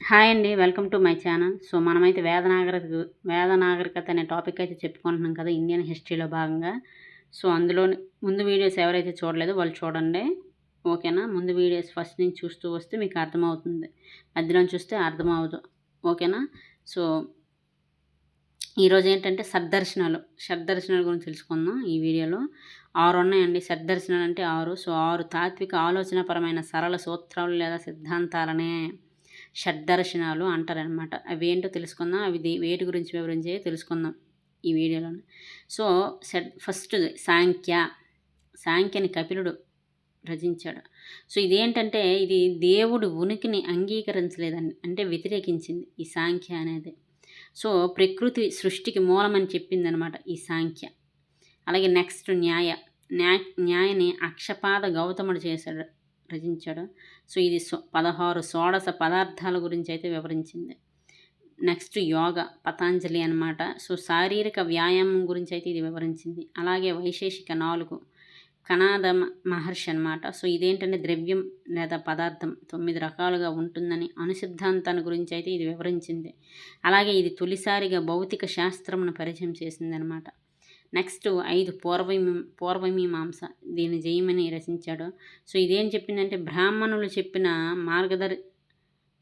Hi అండి, welcome to my channel. So మనమైతే వేద నాగరికత అనే టాపిక్ అయితే చెప్పుకుంటున్నాం కదా, ఇండియన్ హిస్టరీలో భాగంగా. సో అందులో ముందు వీడియోస్ ఎవరైతే చూడలేదో వాళ్ళు చూడండి, ఓకేనా. ముందు వీడియోస్ ఫస్ట్ నుంచి చూస్తూ వస్తే మీకు అర్థమవుతుంది, మధ్యలో చూస్తే అర్థమవుతుంది, ఓకేనా. సో ఈరోజు ఏంటంటే షడ్దర్శనాల గురించి తెలుసుకుందాం ఈ వీడియోలో. 6 ఉన్నాయండి. షడ్దర్శనాలు అంటే 6. సో 6 తాత్విక ఆలోచనాపరమైన సరళ సూత్రాలు లేదా సిద్ధాంతాలనే షడ్దర్శనాలు అంటారనమాట. అవి ఏంటో తెలుసుకుందాం, అవి వేటి గురించి వివరించి తెలుసుకుందాం ఈ వీడియోలో. సో ఫస్ట్ సాంఖ్యని కపిలుడు రచించాడు. సో ఇదేంటంటే ఇది దేవుడు ఉనికిని అంగీకరించలేదండి, అంటే వ్యతిరేకించింది ఈ సాంఖ్య అనేది. సో ప్రకృతి సృష్టికి మూలమని చెప్పింది అనమాట ఈ సాంఖ్య. అలాగే నెక్స్ట్ న్యాయని అక్షపాద గౌతముడు రచించాడు. సో ఇది 16 షోడశ పదార్థాల గురించి అయితే వివరించింది. నెక్స్ట్ యోగ పతాంజలి అనమాట. సో శారీరక వ్యాయామం గురించి అయితే ఇది వివరించింది. అలాగే వైశేషిక 4 కనాద మహర్షి అనమాట. సో ఇదేంటంటే ద్రవ్యం లేదా పదార్థం 9 రకాలుగా ఉంటుందని అణుసిద్ధాంతాన్ని గురించి అయితే ఇది వివరించింది. అలాగే ఇది తొలిసారిగా భౌతిక శాస్త్రమును పరిచయం చేసింది అనమాట. నెక్స్ట్ 5 పూర్వమీమాంస, దీన్ని జయమని రచించాడు. సో ఇదేం చెప్పిందంటే బ్రాహ్మణులు చెప్పిన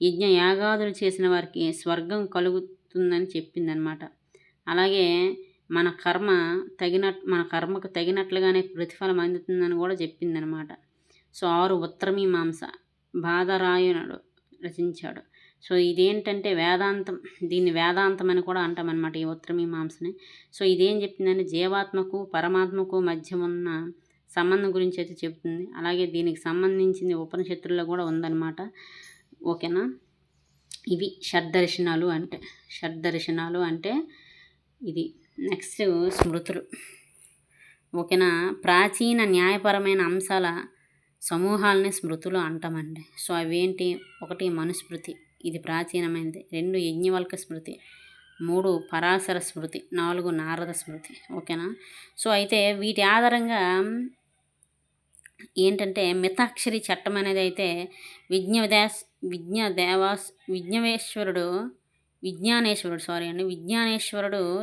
యజ్ఞ యాగాదులు చేసిన వారికి స్వర్గం కలుగుతుందని చెప్పిందనమాట. అలాగే మన కర్మకు తగినట్లుగానే ప్రతిఫలం అందుతుందని కూడా చెప్పిందనమాట. సో 6 ఉత్తరమీమాంస, బాదరాయణుడు రచించాడు. సో ఇదేంటంటే దీన్ని వేదాంతం అని కూడా అంటామన్నమాట ఈ ఉత్తరమీమాంసని. సో ఇదేం చెప్తుందంటే జీవాత్మకు పరమాత్మకు మధ్య ఉన్న సంబంధం గురించి అయితే చెప్తుంది. అలాగే దీనికి సంబంధించింది ఉపనిషత్తుల్లో కూడా ఉందన్నమాట, ఓకేనా. ఇవి షడ్దర్శనాలు అంటే ఇది. నెక్స్ట్ స్మృతులు, ఓకేనా. ప్రాచీన న్యాయపరమైన అంశాల సమూహాలని స్మృతులు అంటామండి. సో అవేంటి? 1 మనుస్మృతి, ఇది ప్రాచీనమైనది. 2 యజ్ఞవల్క స్మృతి, 3 పరాశర స్మృతి, 4 నారద స్మృతి, ఓకేనా. సో అయితే వీటి ఆధారంగా ఏంటంటే మితాక్షరి చట్టం అనేది అయితే విజ్ఞానేశ్వరుడు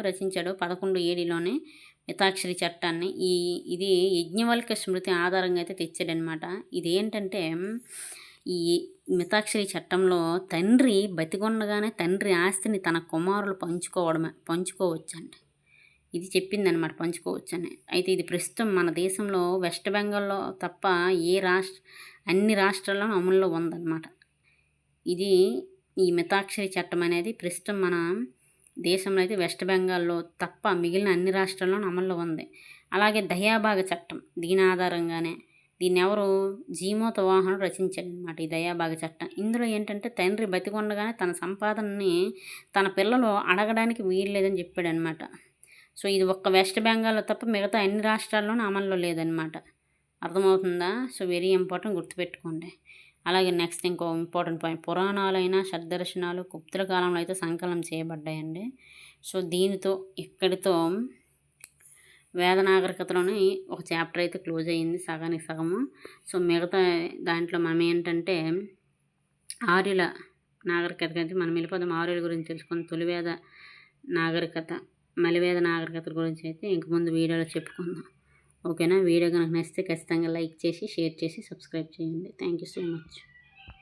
రచించాడు 11 ఏడిలోనే మితాక్షరి చట్టాన్ని. ఇది యజ్ఞవల్క స్మృతి ఆధారంగా అయితే తెచ్చాడనమాట. ఇదేంటంటే ఈ మితాక్షరి చట్టంలో తండ్రి బతికొండగానే తండ్రి ఆస్తిని తన కుమారులు పంచుకోవచ్చండి. ఇది చెప్పిందనమాట, పంచుకోవచ్చని. అయితే ఇది ప్రస్తుతం మన దేశంలో వెస్ట్ బెంగాల్లో తప్ప అన్ని రాష్ట్రాల్లోనూ అమల్లో ఉందన్నమాట. ఈ మితాక్షరి చట్టం అనేది ప్రస్తుతం మన దేశంలో అయితే వెస్ట్ బెంగాల్లో తప్ప మిగిలిన అన్ని రాష్ట్రాల్లోనూ అమల్లో ఉంది. అలాగే దయాభాగ చట్టం, దీని ఆధారంగానే దీన్ని ఎవరు జీమోత వాహనుడు రచించాడనమాట ఈ దయాభాగ చట్టం. ఇందులో ఏంటంటే తండ్రి బతికొండగానే తన సంపాదనని తన పిల్లలు అడగడానికి వీల్లేదని చెప్పాడనమాట. సో ఇది ఒక్క వెస్ట్ బెంగాల్లో తప్ప మిగతా అన్ని రాష్ట్రాల్లోనూ అమల్లో లేదనమాట. అర్థమవుతుందా? సో వెరీ ఇంపార్టెంట్, గుర్తుపెట్టుకోండి. అలాగే నెక్స్ట్ ఇంకో ఇంపార్టెంట్ పాయింట్, పురాణాలైన షడ్దర్శనాలు గుప్తుల కాలంలో అయితే సంకలనం చేయబడ్డాయండి. సో ఇక్కడితో వేద నాగరికతలోని ఒక చాప్టర్ అయితే క్లోజ్ అయ్యింది, సగానికి సగము. సో మిగతా దాంట్లో మనం ఏంటంటే ఆర్యుల నాగరికత అయితే మనం వెళ్ళిపోదాం. ఆర్యుల గురించి తెలుసుకుని తొలివేద నాగరికత, మలివేద నాగరికత గురించి అయితే ఇంక ముందు వీడియోలో చెప్పుకుందాం, ఓకేనా. వీడియో కనుక నచ్చితే ఖచ్చితంగా లైక్ చేసి, షేర్ చేసి, సబ్స్క్రైబ్ చేయండి. Thank you so much.